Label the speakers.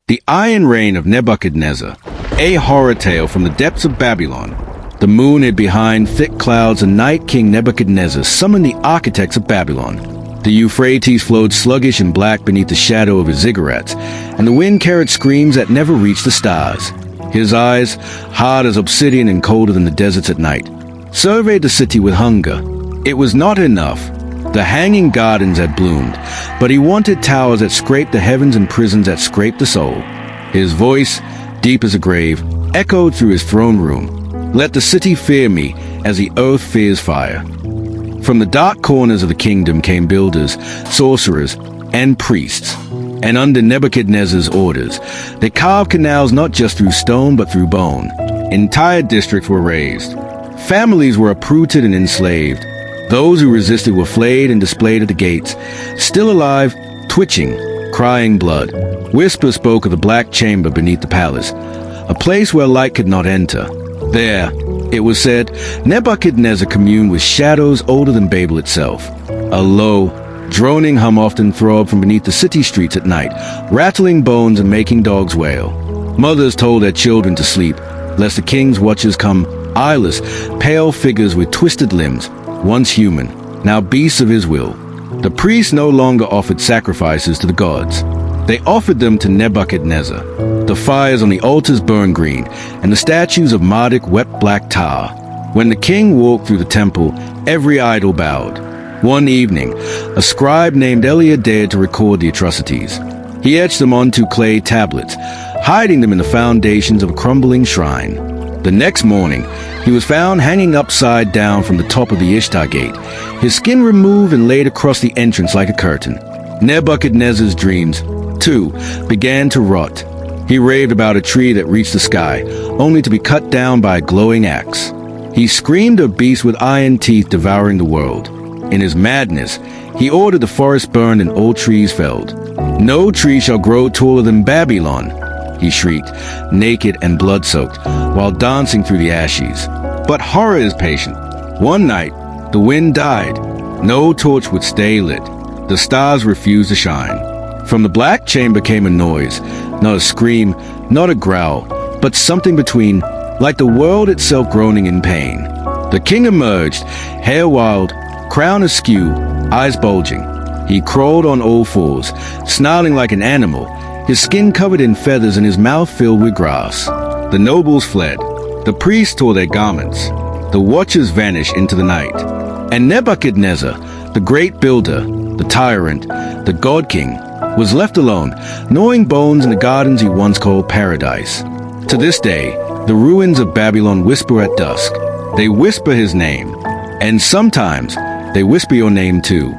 Speaker 1: The Iron Reign of Nebuchadnezzar, a horror tale from the depths of Babylon. The moon hid behind thick clouds, and night King Nebuchadnezzar summoned the architects of Babylon. The Euphrates flowed sluggish and black beneath the shadow of his ziggurats, and the wind carried screams that never reached the stars. His eyes, hard as obsidian and colder than the deserts at night, surveyed the city with hunger. It was not enough. The hanging gardens had bloomed, but he wanted towers that scraped the heavens and prisons that scraped the soul. His voice, deep as a grave, echoed through his throne room. Let the city fear me as the earth fears fire. From the dark corners of the kingdom came builders, sorcerers, and priests. And under Nebuchadnezzar's orders, they carved canals not just through stone but through bone. Entire districts were razed. Families were uprooted and enslaved. Those who resisted were flayed and displayed at the gates, still alive, twitching, crying blood. Whispers spoke of the black chamber beneath the palace, a place where light could not enter. There, it was said, Nebuchadnezzar communed with shadows older than Babel itself. A low, droning hum often throbbed from beneath the city streets at night, rattling bones and making dogs wail. Mothers told their children to sleep, lest the king's watchers come, eyeless, pale figures with twisted limbs, once human, now beasts of his will. The priests no longer offered sacrifices to the gods. They offered them to Nebuchadnezzar. The fires on the altars burned green, and the statues of Marduk wept black tar. When the king walked through the temple, every idol bowed. One evening, a scribe named Eliah dared to record the atrocities. He etched them onto clay tablets, hiding them in the foundations of a crumbling shrine. The next morning, he was found hanging upside down from the top of the Ishtar Gate, his skin removed and laid across the entrance like a curtain. Nebuchadnezzar's dreams, too, began to rot. He raved about a tree that reached the sky, only to be cut down by a glowing axe. He screamed of beasts with iron teeth devouring the world. In his madness, he ordered the forest burned and all trees felled. "No tree shall grow taller than Babylon," he shrieked, naked and blood-soaked, while dancing through the ashes. But horror is patient. One night, the wind died. No torch would stay lit. The stars refused to shine. From the black chamber came a noise, not a scream, not a growl, but something between, like the world itself groaning in pain. The king emerged, hair wild, crown askew, eyes bulging. He crawled on all fours, snarling like an animal, his skin covered in feathers and his mouth filled with grass. The nobles fled. The priests tore their garments. The watchers vanished into the night. And Nebuchadnezzar, the great builder, the tyrant, the god-king, was left alone, gnawing bones in the gardens he once called paradise. To this day, the ruins of Babylon whisper at dusk. They whisper his name. And sometimes, they whisper your name too.